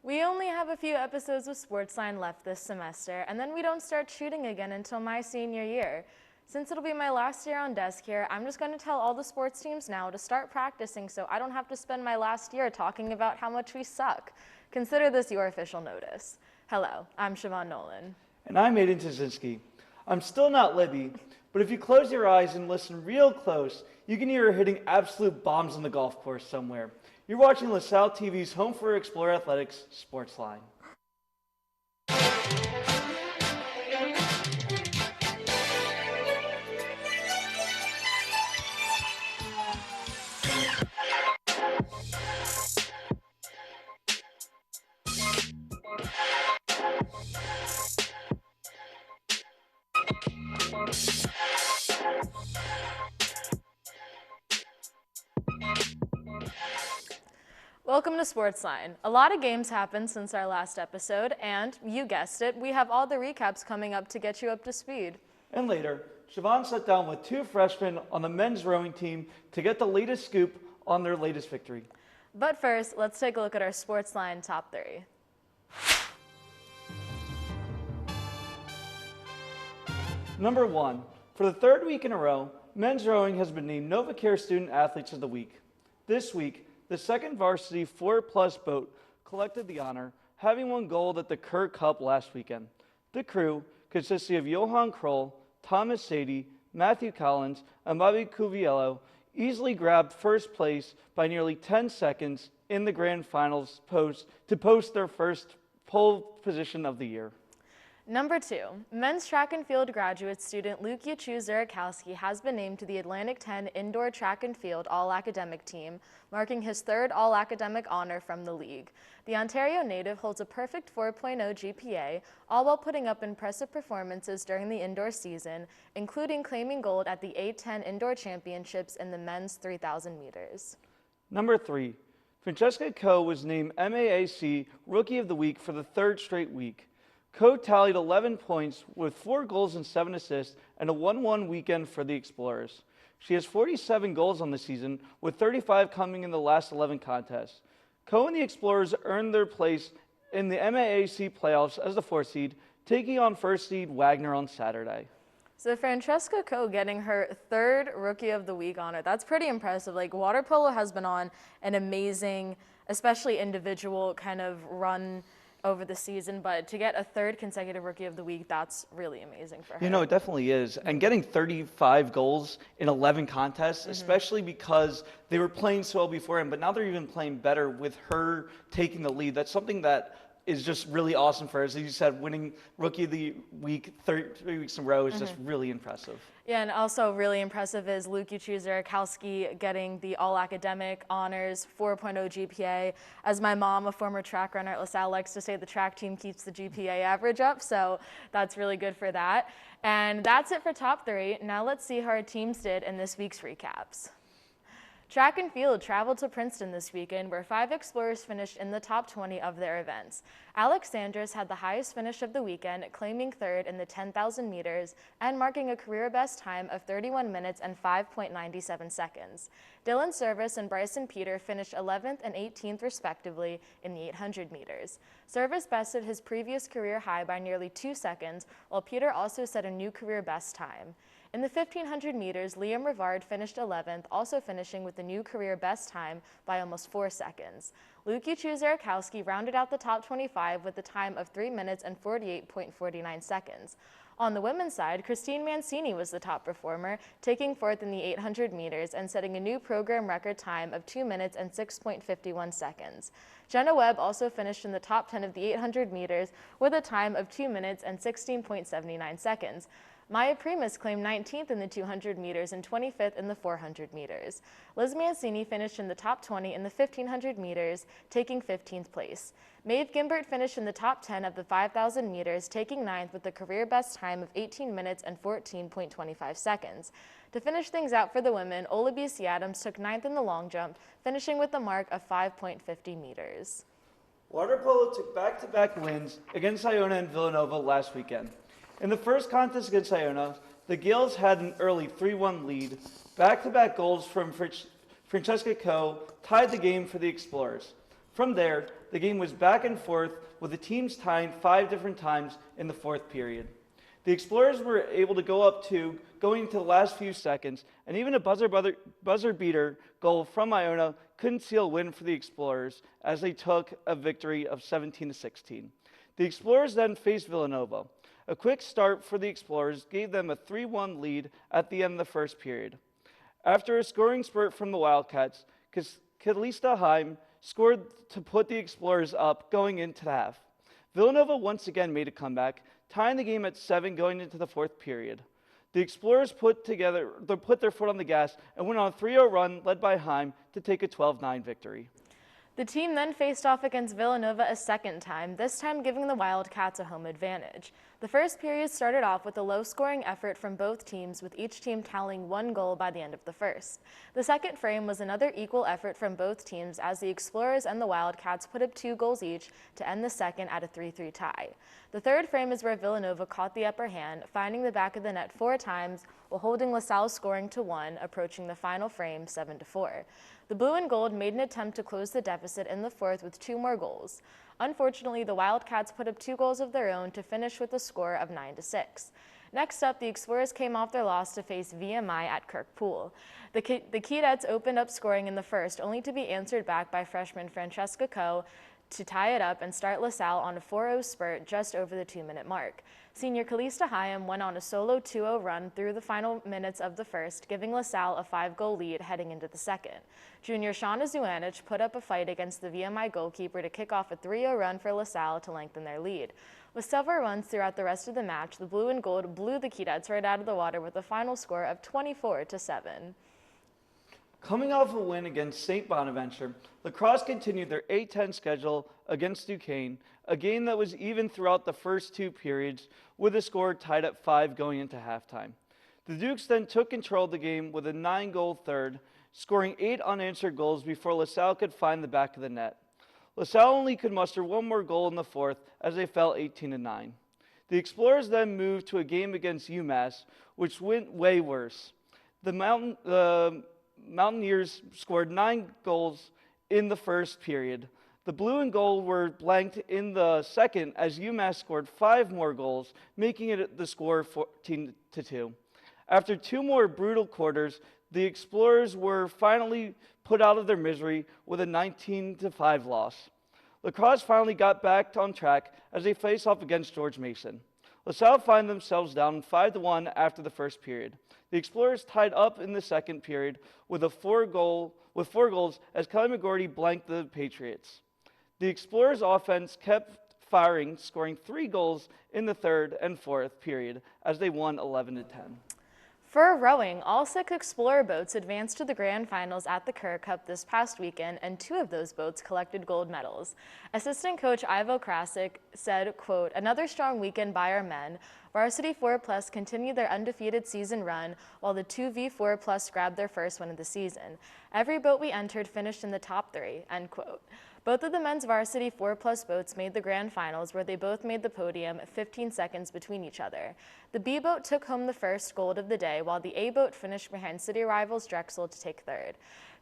We only have a few episodes of SportsLine left this semester, and then we don't start shooting again until my senior year. Since it'll be my last year on desk here, I'm just going to tell all the sports teams now to start practicing so I don't have to spend my last year talking about how much we suck. Consider this your official notice. Hello, I'm Siobhan Nolan. And I'm Aidan Tyksinski. I'm still not Libby, but if you close your eyes and listen real close, you can hear her hitting absolute bombs on the golf course somewhere. You're watching LaSalle TV's Home for Explorer Athletics, SportsLine. Welcome to SportsLine. A lot of games happened since our last episode, and you guessed it, we have all the recaps coming up to get you up to speed. And later, Siobhan sat down with two freshmen on the men's rowing team to get the latest scoop on their latest victory. But first, let's take a look at our SportsLine top 3. Number 1. For the third week in a row, men's rowing has been named NovaCare Student Athletes of the Week. This week, the second varsity 4+ boat collected the honor, having won gold at the Kerr Cup last weekend. The crew, consisting of Johan Kroll, Thomas Sadie, Matthew Collins, and Bobby Cuviello, easily grabbed first place by nearly 10 seconds in the grand finals to post their first pole position of the year. Number 2, men's track and field graduate student Luke Zarikowski has been named to the Atlantic 10 Indoor Track and Field All-Academic Team, marking his third All-Academic honor from the league. The Ontario native holds a perfect 4.0 GPA, all while putting up impressive performances during the indoor season, including claiming gold at the A10 Indoor Championships in the men's 3,000 meters. Number 3, Francesca Coe was named MAAC Rookie of the Week for the third straight week. Coe tallied 11 points with 4 goals and 7 assists and a 1-1 weekend for the Explorers. She has 47 goals on the season, with 35 coming in the last 11 contests. Coe and the Explorers earned their place in the MAAC playoffs as the 4th seed, taking on 1st seed Wagner on Saturday. So Francesca Coe getting her third Rookie of the Week honor, that's pretty impressive. Like, water polo has been on an amazing, especially individual kind of run over the season, but to get a third consecutive Rookie of the Week, that's really amazing for her. You know, it definitely is. And getting 35 goals in 11 contests, especially because they were playing so well beforehand, but now they're even playing better with her taking the lead. That's something that is just really awesome for her. As you said, winning Rookie of the Week 3 weeks in a row is just really impressive. Yeah, and also really impressive is Luke Zarikowski getting the All-Academic honors, 4.0 GPA. As my mom, a former track runner at LaSalle, likes to say, the track team keeps the GPA average up, so that's really good for that. And that's it for top 3. Now let's see how our teams did in this week's recaps. Track and field traveled to Princeton this weekend, where 5 Explorers finished in the top 20 of their events. Alex Sanders had the highest finish of the weekend, claiming 3rd in the 10,000 meters and marking a career best time of 31 minutes and 5.97 seconds. Dylan Service and Bryson Peter finished 11th and 18th respectively in the 800 meters. Service bested his previous career high by nearly 2 seconds, while Peter also set a new career best time. In the 1,500 meters, Liam Rivard finished 11th, also finishing with the new career best time by almost 4 seconds. Luke Zarikowski rounded out the top 25 with a time of 3 minutes and 48.49 seconds. On the women's side, Christine Mancini was the top performer, taking 4th in the 800 meters and setting a new program record time of 2 minutes and 6.51 seconds. Jenna Webb also finished in the top 10 of the 800 meters with a time of 2 minutes and 16.79 seconds. Maya Primus claimed 19th in the 200 meters and 25th in the 400 meters. Liz Mancini finished in the top 20 in the 1,500 meters, taking 15th place. Maeve Gimbert finished in the top 10 of the 5,000 meters, taking 9th with a career best time of 18 minutes and 14.25 seconds. To finish things out for the women, Olabisi Adams took 9th in the long jump, finishing with a mark of 5.50 meters. Water polo took back-to-back wins against Iona and Villanova last weekend. In the first contest against Iona, the Gales had an early 3-1 lead. Back-to-back goals from Francesca Coe tied the game for the Explorers. From there, the game was back and forth with the teams tying 5 different times in the fourth period. The Explorers were able to go up 2 going into the last few seconds, and even a buzzer beater goal from Iona couldn't seal a win for the Explorers as they took a victory of 17-16. The Explorers then faced Villanova. A quick start for the Explorers gave them a 3-1 lead at the end of the first period. After a scoring spurt from the Wildcats, Kalista Heim scored to put the Explorers up going into the half. Villanova once again made a comeback, tying the game at 7 going into the fourth period. The Explorers put their foot on the gas and went on a 3-0 run led by Heim to take a 12-9 victory. The team then faced off against Villanova a second time, this time giving the Wildcats a home advantage. The first period started off with a low-scoring effort from both teams, with each team tallying 1 goal by the end of the first. The second frame was another equal effort from both teams as the Explorers and the Wildcats put up 2 goals each to end the second at a 3-3 tie. The third frame is where Villanova caught the upper hand, finding the back of the net 4 times while holding LaSalle scoring to 1, approaching the final frame 7-4. The blue and gold made an attempt to close the deficit in the fourth with 2 more goals. Unfortunately, the Wildcats put up 2 goals of their own to finish with a score of 9-6. Next up, the Explorers came off their loss to face VMI at Kirkpool. The Keydets opened up scoring in the first, only to be answered back by freshman Francesca Coe to tie it up and start LaSalle on a 4-0 spurt just over the 2-minute mark. Senior Kalista Hyam went on a solo 2-0 run through the final minutes of the first, giving LaSalle a 5-goal lead heading into the second. Junior Shauna Zuanich put up a fight against the VMI goalkeeper to kick off a 3-0 run for LaSalle to lengthen their lead. With several runs throughout the rest of the match, the blue and gold blew the Keydets right out of the water with a final score of 24-7. Coming off a win against St. Bonaventure, Lacrosse continued their A-10 schedule against Duquesne, a game that was even throughout the first 2 periods, with a score tied at 5 going into halftime. The Dukes then took control of the game with a 9-goal third, scoring 8 unanswered goals before LaSalle could find the back of the net. LaSalle only could muster 1 more goal in the fourth as they fell 18-9. The Explorers then moved to a game against UMass, which went way worse. The Mountaineers scored 9 goals in the first period. The blue and gold were blanked in the second as UMass scored 5 more goals, making it the score 14-2. After 2 more brutal quarters, the Explorers were finally put out of their misery with a 19-5 loss. Lacrosse finally got back on track as they face off against George Mason. LaSalle find themselves down 5-1 after the first period. The Explorers tied up in the second period with 4 goals as Kelly McGorty blanked the Patriots. The Explorers offense kept firing, scoring 3 goals in the third and fourth period as they won 11-10. For rowing, all 6 Explorer boats advanced to the grand finals at the Kerr Cup this past weekend, and 2 of those boats collected gold medals. Assistant coach Ivo Krasic said, quote, "Another strong weekend by our men. Varsity 4+ continued their undefeated season run, while the 2v4+ grabbed their first win of the season. Every boat we entered finished in the top 3, end quote. Both of the men's varsity 4+ boats made the grand finals, where they both made the podium 15 seconds between each other. The B boat took home the first gold of the day, while the A boat finished behind city rivals Drexel to take third.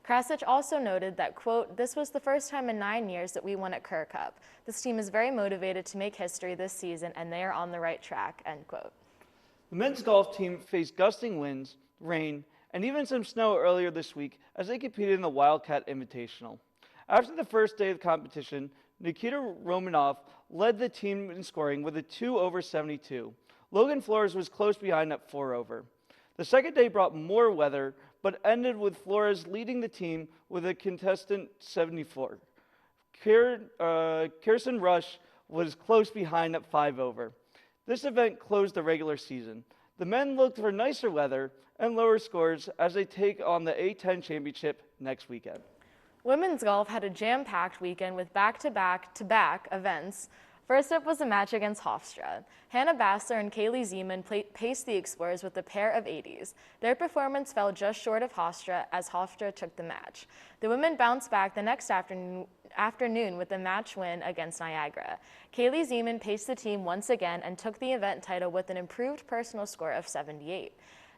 Krasic also noted that, quote, "This was the first time in 9 years that we won at Kerr Cup. This team is very motivated to make history this season, and they are on the right track," end quote. The men's golf team faced gusting winds, rain, and even some snow earlier this week as they competed in the Wildcat Invitational. After the first day of the competition, Nikita Romanov led the team in scoring with a 2/72. Logan Flores was close behind at 4 over. The second day brought more weather, but ended with Flores leading the team with a contestant 74. Kirsten Rush was close behind at 5 over. This event closed the regular season. The men looked for nicer weather and lower scores as they take on the A-10 championship next weekend. Women's golf had a jam-packed weekend with back-to-back events. First up was a match against Hofstra. Hannah Bassler and Kaylee Zeman paced the Explorers with a pair of 80s. Their performance fell just short of Hofstra as Hofstra took the match. The women bounced back the next afternoon with a match win against Niagara. Kaylee Zeman paced the team once again and took the event title with an improved personal score of 78.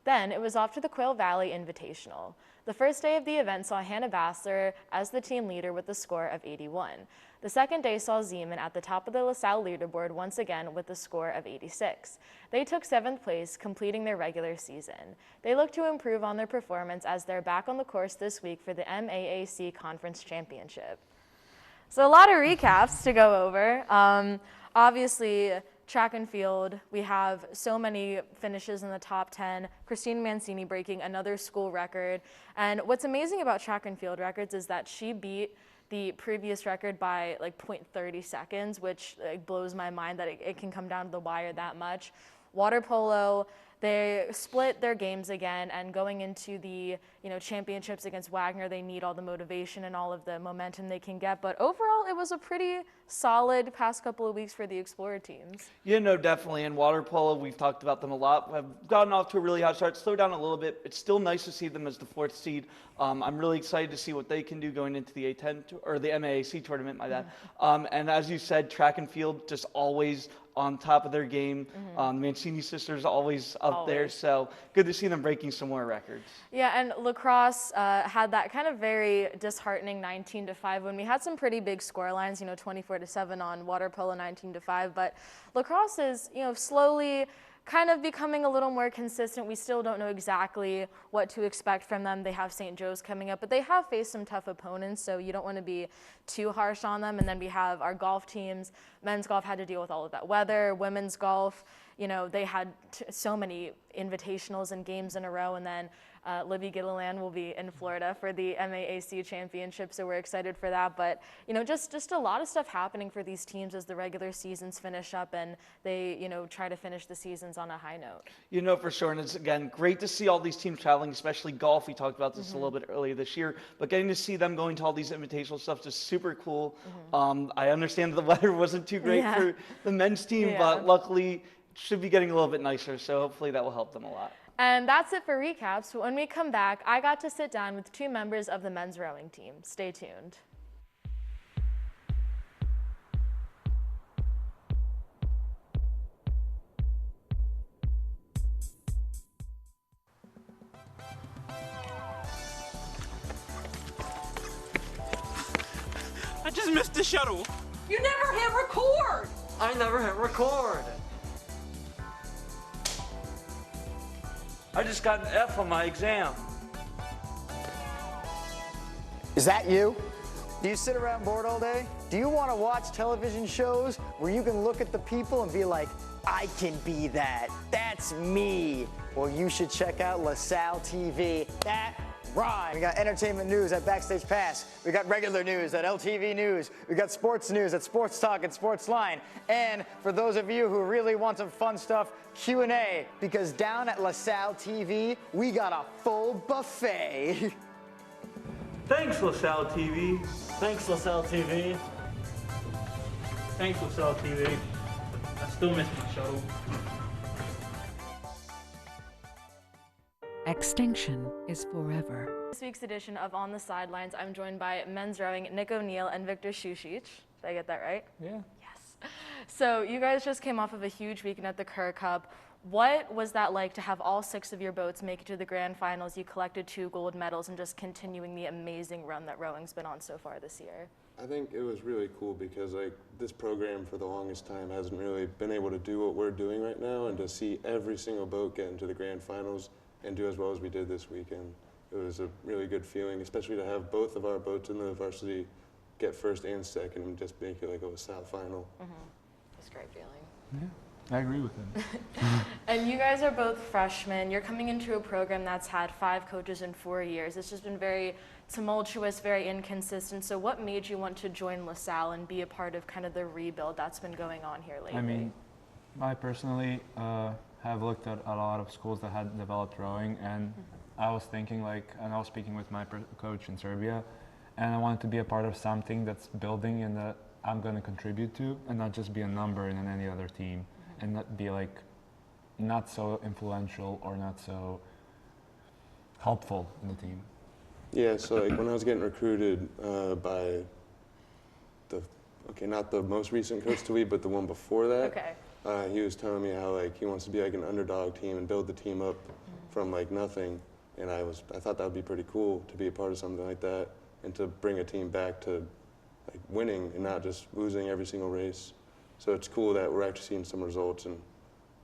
Then it was off to the Quail Valley Invitational. The first day of the event saw Hannah Bassler as the team leader with a score of 81. The second day saw Zeman at the top of the LaSalle leaderboard once again with a score of 86. They took 7th place, completing their regular season. They look to improve on their performance as they're back on the course this week for the MAAC Conference Championship. So a lot of recaps to go over. Obviously, track and field, we have so many finishes in the top 10. Christine Mancini breaking another school record. And what's amazing about track and field records is that she beat the previous record by like 0.30 seconds, which blows my mind that it can come down to the wire that much. Water polo, they split their games again, and going into the championships against Wagner, they need all the motivation and all of the momentum they can get. But overall, it was a pretty solid past couple of weeks for the Explorer teams. Yeah, no, definitely. And water polo, we've talked about them a lot. Have gotten off to a really hot start, slowed down a little bit. It's still nice to see them as the 4th seed. I'm really excited to see what they can do going into the A10 or the MAAC tournament, my bad. And as you said, track and field just always on top of their game. Mancini sisters always up there, so good to see them breaking some more records. Yeah, and lacrosse had that kind of very disheartening 19-5 when we had some pretty big score lines, 24-7 on water polo, 19-5, but lacrosse is, slowly kind of becoming a little more consistent. We still don't know exactly what to expect from them. They have St. Joe's coming up, but they have faced some tough opponents, so you don't want to be too harsh on them. And then we have our golf teams. Men's golf had to deal with all of that weather. Women's golf, they had so many invitationals and games in a row, and then Libby Gilliland will be in Florida for the MAAC championship, so we're excited for that. But just a lot of stuff happening for these teams as the regular seasons finish up and they try to finish the seasons on a high note. For sure, and it's again great to see all these teams traveling, especially golf. We talked about this a little bit earlier this year, but getting to see them going to all these invitational stuff is super cool. I understand the weather wasn't too great for the men's team, but luckily should be getting a little bit nicer, so hopefully that will help them a lot. And that's it for recaps. When we come back, I got to sit down with 2 members of the men's rowing team. Stay tuned. I just missed the shuttle. You never hit record! I never hit record. I just got an F on my exam. Is that you? Do you sit around bored all day? Do you want to watch television shows where you can look at the people and be like, I can be that. That's me. Well, you should check out LaSalle TV. That rhymes. We got entertainment news at Backstage Pass. We got regular news at LTV News. We got sports news at SportsTalk and SportsLine. And for those of you who really want some fun stuff, Q&A, because down at LaSalle TV, we got a full buffet. Thanks, LaSalle TV. Thanks, LaSalle TV. Thanks, LaSalle TV. I still missed my shuttle. Extinction is forever. This week's edition of On the Sidelines, I'm joined by men's rowing Nick O'Neill and Victor Shushich. Did I get that right? Yeah. Yes. So you guys just came off of a huge weekend at the Kerr Cup. What was that like to have all 6 of your boats make it to the grand finals? You collected 2 gold medals and just continuing the amazing run that rowing's been on so far this year. I think it was really cool because this program for the longest time hasn't really been able to do what we're doing right now, and to see every single boat get into the grand finals and do as well as we did this weekend, it was a really good feeling, especially to have both of our boats in the varsity get 1st and 2nd and just make it like a LaSalle final. It's a great feeling. Yeah, I agree with him. And you guys are both freshmen. You're coming into a program that's had 5 coaches in 4 years. It's just been very tumultuous, very inconsistent. So what made you want to join LaSalle and be a part of kind of the rebuild that's been going on here lately? I mean, I personally have looked at a lot of schools that had developed rowing, and I was thinking and I was speaking with my coach in Serbia, and I wanted to be a part of something that's building and that I'm going to contribute to, and not just be a number in any other team, and not be not so influential or not so helpful in the team. Yeah, so when I was getting recruited by not the most recent coach to lead, but the one before that, he was telling me how he wants to be an underdog team and build the team up from nothing, and I thought that would be pretty cool to be a part of something like that and to bring a team back to like winning and not just losing every single race. So it's cool that we're actually seeing some results and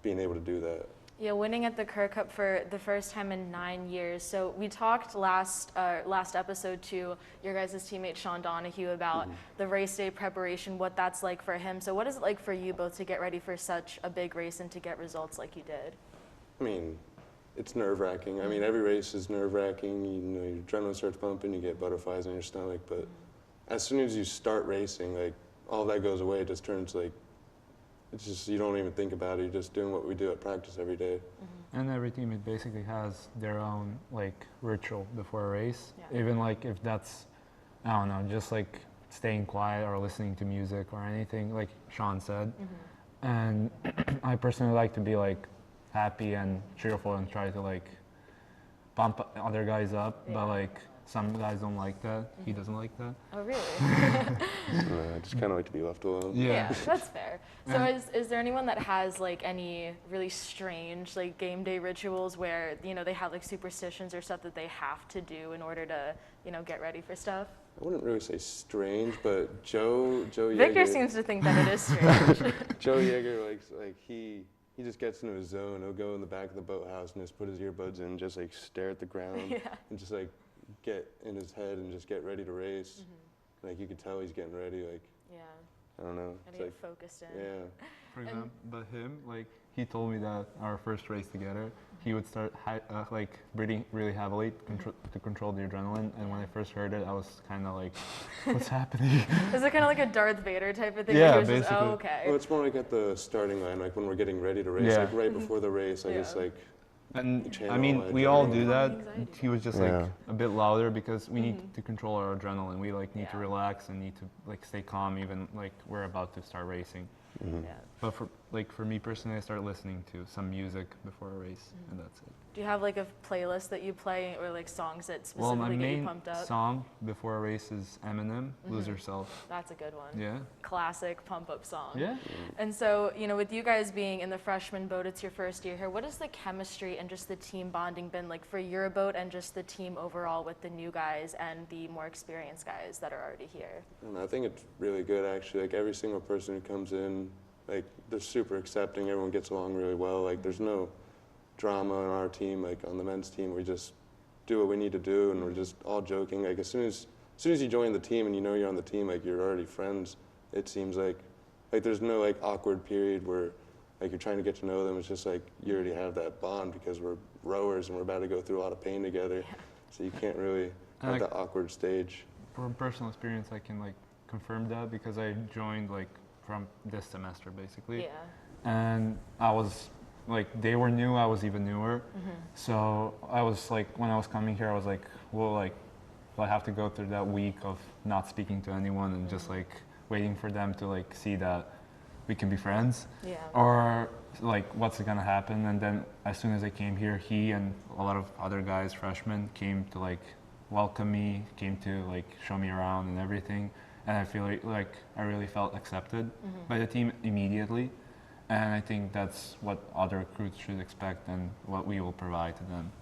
being able to do that. Yeah, winning at the Kerr Cup for the first time in 9 years. So we talked last episode to your guys' teammate Sean Donahue about the race day preparation, what that's like for him. So what is it like for you both to get ready for such a big race and to get results like you did? I mean, it's nerve-wracking. I mean, every race is nerve-wracking. You know, your adrenaline starts pumping, you get butterflies in your stomach. But as soon as you start racing, like, all that goes away. It just turns like, it's just, you don't even think about it. You're just doing what we do at practice every day. And every team, it basically has their own like ritual before a race. Yeah. Even like if that's, I don't know, just like staying quiet or listening to music or anything, like Sean said. And I personally like to be like happy and cheerful and try to like bump other guys up, but like some guys don't like that. He doesn't like that. Oh, really? I just kind of like to be left alone. Yeah, that's fair. So is there anyone that has like any really strange like game day rituals where, you know, they have like superstitions or stuff that they have to do in order to, you know, get ready for stuff? I wouldn't really say strange, but Joe Victor Yeager, seems to think that it is strange. Joe Yeager, like he just gets into his zone. He'll go in the back of the boathouse and just put his earbuds in, just like stare at the ground and just like get in his head and just get ready to race. Like you could tell he's getting ready. Like I don't know. And It's get like focused in. yeah. For example, but him, like he told me that our first race together, he would start like breathing really heavily to control the adrenaline. And when I first heard it, I was kind of like, "What's happening?" Is it kind of like a Darth Vader type of thing? Yeah, where he was basically. Just, oh, okay. Well, it's more like at the starting line, like when we're getting ready to race, Yeah. like right before the race. I just like. And channel I mean, my we all adrenaline. do that. Anxiety. He was just Yeah. like a bit louder because we need to control our adrenaline. We like need to relax and need to like stay calm even like we're about to start racing. Yeah. But for me personally, I start listening to some music before a race, and that's it. Do you have like a playlist that you play or like songs that Well, my specifically get you main pumped up? song before a race is Eminem, "Lose Yourself." That's a good one. Yeah. Classic pump up song. Yeah. And so, you know, with you guys being in the freshman boat, it's your first year here. What has the chemistry and just the team bonding been like for your boat and just the team overall with the new guys and the more experienced guys that are already here? And I think it's really good actually. Like every single person who comes in, like they're super accepting. Everyone gets along really well. Like there's no drama on our team. Like on the men's team, we just do what we need to do, and we're just all joking. Like as soon as you join the team and you know you're on the team, like you're already friends. It seems like there's no like awkward period where like you're trying to get to know them. It's just like you already have that bond because we're rowers and we're about to go through a lot of pain together. So you can't really have that awkward stage. From personal experience, I can like confirm that because I joined like from this semester basically. Yeah. And I was like, they were new, I was even newer. So I was like, when I was coming here, I was like, well, like, I have to go through that week of not speaking to anyone and just like waiting for them to like see that we can be friends. Yeah. Or like, what's gonna happen? And then as soon as I came here, he and a lot of other guys, freshmen, came to like welcome me, came to like show me around and everything. And I feel like I really felt accepted by the team immediately. And I think that's what other recruits should expect and what we will provide to them.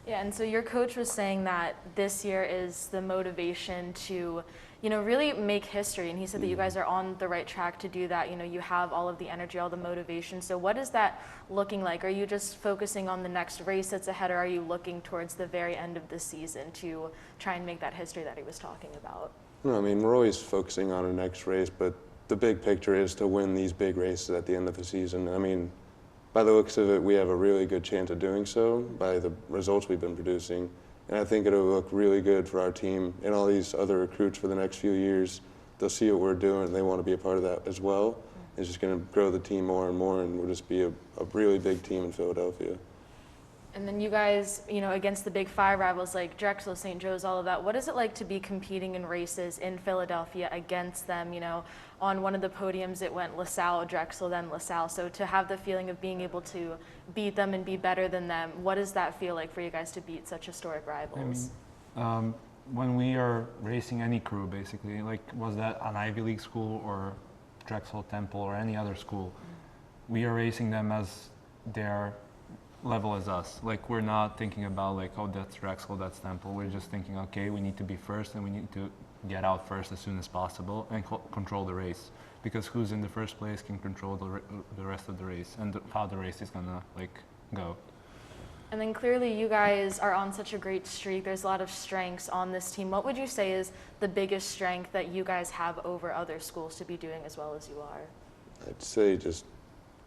Yeah, and so your coach was saying that this year is the motivation to, you know, really make history. And he said that you guys are on the right track to do that. You know, you have all of the energy, all the motivation. So what is that looking like? Are you just focusing on the next race that's ahead, or are you looking towards the very end of the season to try and make that history that he was talking about? No, I mean, we're always focusing on our next race, but the big picture is to win these big races at the end of the season. I mean, by the looks of it, we have a really good chance of doing so by the results we've been producing. And I think it'll look really good for our team and all these other recruits for the next few years. They'll see what we're doing and they want to be a part of that as well. It's just going to grow the team more and more, and we'll just be a really big team in Philadelphia. And then you guys, you know, against the big five rivals like Drexel, St. Joe's, all of that, what is it like to be competing in races in Philadelphia against them? You know, on one of the podiums it went LaSalle, Drexel, then LaSalle. So to have the feeling of being able to beat them and be better than them, what does that feel like for you guys to beat such historic rivals? I mean, when we are racing any crew, basically, like was that an Ivy League school or Drexel, Temple, or any other school, we are racing them as their level as us. Like we're not thinking about like, oh, that's Drexel, that's Temple. We're just thinking, okay, we need to be first and we need to get out first as soon as possible and control the race, because who's in the first place can control the rest of the race and how the race is gonna like go. And then clearly you guys are on such a great streak. There's a lot of strengths on this team. What would you say is the biggest strength that you guys have over other schools to be doing as well as you are? I'd say just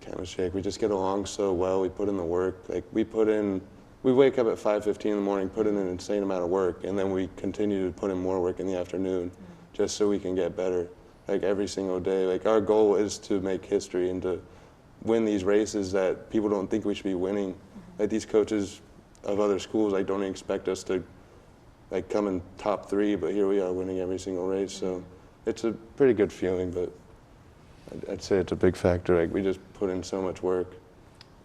chemistry. We just get along so well. We put in the work. Like we wake up at 5:15 in the morning, put in an insane amount of work, and then we continue to put in more work in the afternoon, just so we can get better. Like every single day. Like our goal is to make history and to win these races that people don't think we should be winning. Like these coaches of other schools, like don't expect us to like come in top 3, but here we are winning every single race. So it's a pretty good feeling, but I'd say it's a big factor. Like we just put in so much work.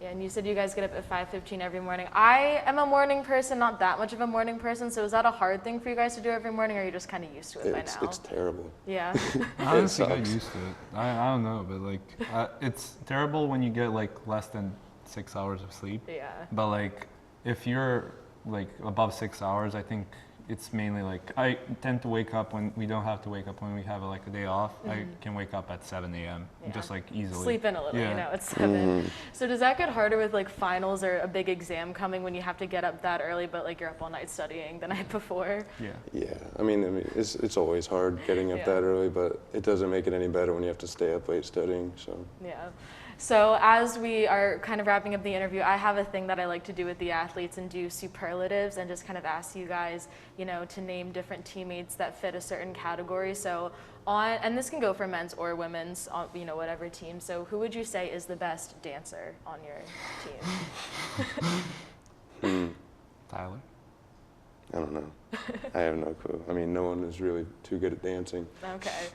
Yeah, and you said you guys get up at 5:15 every morning. I am a morning person, not that much of a morning person. So is that a hard thing for you guys to do every morning, or are you just kind of used to it by now? It's terrible. Yeah. I honestly got used to it. I don't know, but like it's terrible when you get like less than 6 hours of sleep. Yeah. But like if you're like above 6 hours, I think it's mainly like I tend to wake up when we don't have to wake up when we have like a day off. I can wake up at 7 a.m. just like easily. Sleep in a little, Yeah. you know, at 7. So does that get harder with like finals or a big exam coming when you have to get up that early, but like you're up all night studying the night before? Yeah. Yeah, I mean it's always hard getting up that early, but it doesn't make it any better when you have to stay up late studying. So Yeah. So as we are kind of wrapping up the interview, I have a thing that I like to do with the athletes and do superlatives and just kind of ask you guys, you know, to name different teammates that fit a certain category. So and this can go for men's or women's, you know, whatever team. So who would you say is the best dancer on your team? Tyler? I don't know. I have no clue. I mean, no one is really too good at dancing. Okay.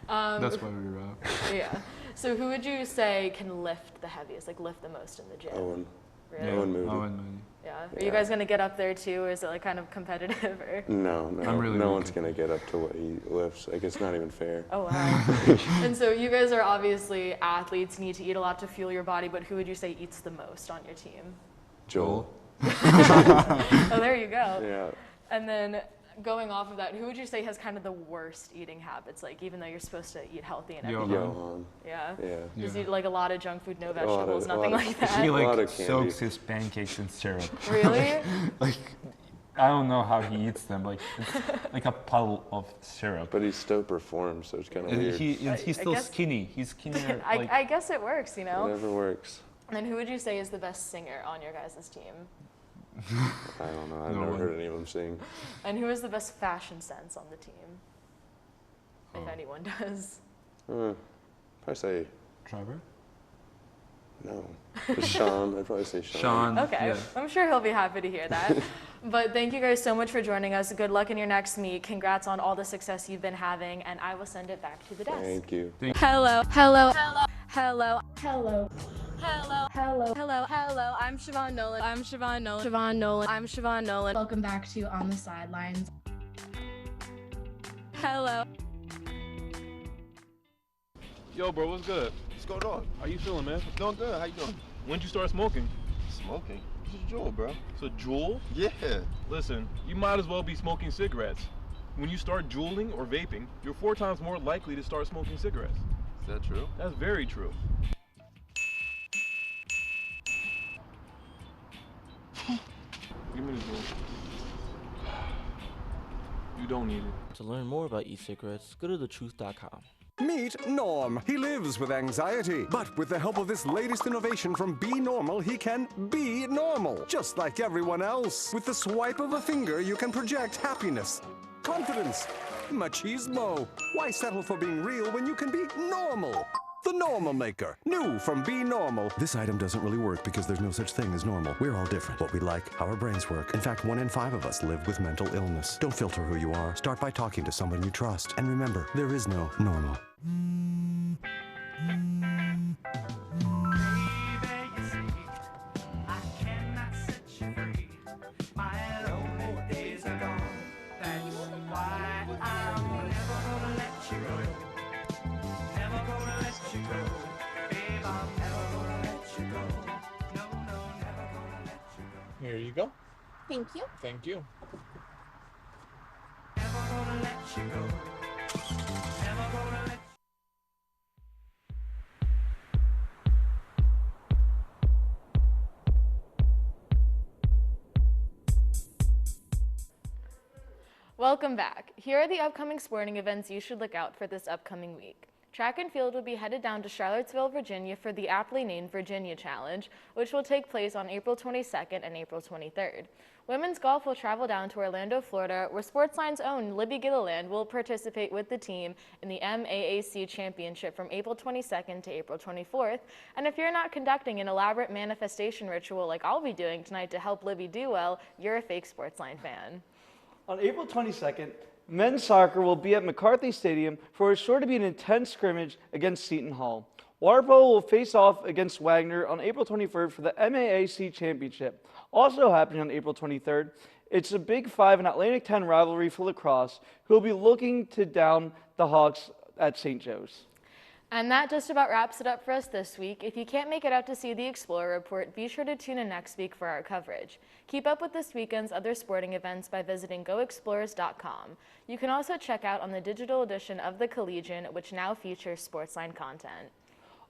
That's why we rock. Yeah. So who would you say can lift the heaviest, like lift the most in the gym? Owen. Really? Owen Moody. Yeah. Are you guys gonna get up there too, or is it like kind of competitive? Or? No, I'm really no weak. one's gonna get up to what he lifts. Like it's not even fair. Oh wow. And so you guys are obviously athletes, need to eat a lot to fuel your body, but who would you say eats the most on your team? Joel. Oh, there you go. Yeah. And then going off of that, who would you say has kind of the worst eating habits? Like even though you're supposed to eat healthy and everything. Johan. Yeah. Yeah. Just eat like a lot of junk food, no lot vegetables, of- nothing lot of- like that. He A lot like of candy. soaks his pancakes in syrup. Really? Like I don't know how he eats them. Like it's like a puddle of syrup. But he still performs, so it's kind of And weird. he's still guess- skinny. He's skinnier. like, I guess it works, you know? Whatever works. And who would you say is the best singer on your guys' team? I don't know. I've No never one. heard any of them sing. And who has the best fashion sense on the team? If anyone does. Probably say Trevor? no. Just Sean. I'd probably say Sean. Sean. Okay, Yeah. I'm sure he'll be happy to hear that. But thank you guys so much for joining us. Good luck in your next meet. Congrats on all the success you've been having, and I will send it back to the desk. Thank you. Hello, hello, hello, hello, hello. Hello, hello, hello, hello. I'm Siobhan Nolan. I'm Siobhan Nolan. Siobhan Nolan. I'm Siobhan Nolan. Welcome back to On the Sidelines. Hello. Yo, bro, what's good? What's going on? How you feeling, man? Doing good. How you doing? When'd you start smoking? Smoking? This is Joel, bro. It's a Juul? Yeah. Listen, you might as well be smoking cigarettes. When you start juuling or vaping, you're 4 times more likely to start smoking cigarettes. Is that true? That's very true. Give me the Juul. You don't need it. To learn more about e-cigarettes, go to thetruth.com. Meet Norm. He lives with anxiety, but with the help of this latest innovation from Be Normal, he can be normal, just like everyone else. With the swipe of a finger, you can project happiness, confidence, machismo. Why settle for being real when you can be normal? The Normal Maker, new from Be Normal. This item doesn't really work because there's no such thing as normal. We're all different. What we like, how our brains work. In fact, 1 in 5 of us live with mental illness. Don't filter who you are. Start by talking to someone you trust. And remember, there is no normal. Here you go. Thank you. Thank you. Never gonna let you Welcome back. Here are the upcoming sporting events you should look out for this upcoming week. Track and field will be headed down to Charlottesville, Virginia for the aptly named Virginia Challenge, which will take place on April 22nd and April 23rd. Women's golf will travel down to Orlando, Florida, where SportsLine's own Libby will participate with the team in the MAAC Championship from April 22nd to April 24th. And if you're not conducting an elaborate manifestation ritual like I'll be doing tonight to help Libby do well, you're a fake SportsLine fan. On April 22nd, men's soccer will be at McCarthy Stadium for what is sure to be an intense scrimmage against Seton Hall. Water polo will face off against Wagner on April 23rd for the MAAC Championship. Also happening on April 23rd, it's a Big 5 and Atlantic 10 rivalry for lacrosse, who will be looking to down the Hawks at St. Joe's. And that just about wraps it up for us this week. If you can't make it out to see the Explorer Report, be sure to tune in next week for our coverage. Keep up with this weekend's other sporting events by visiting goexplorers.com. You can also check out on the digital edition of the Collegian, which now features SportsLine content.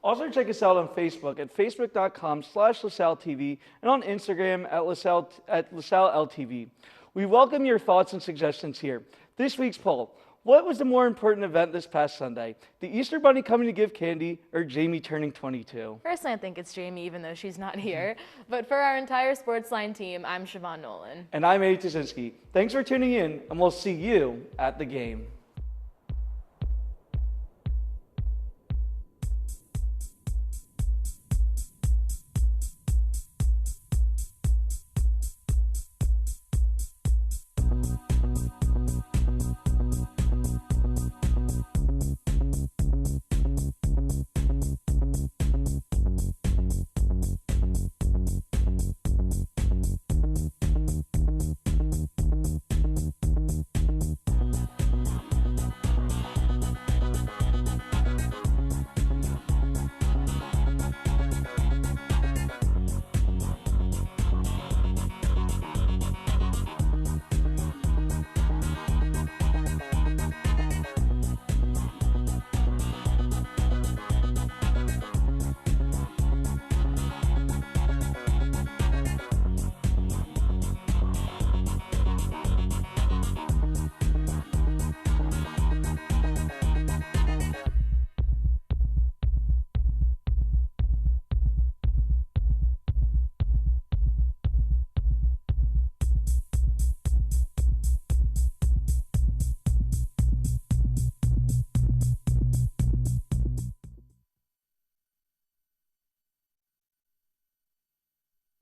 Also check us out on Facebook at facebook.com/LaSalleTV and on Instagram at LaSalleLTV. We welcome your thoughts and suggestions here. This week's poll: what was the more important event this past Sunday? The Easter Bunny coming to give candy or Jamie turning 22? Personally, I think it's Jamie, even though she's not here. But for our entire SportsLine team, I'm Siobhan Nolan. And I'm Aidan Tyksinski. Thanks for tuning in, and we'll see you at the game.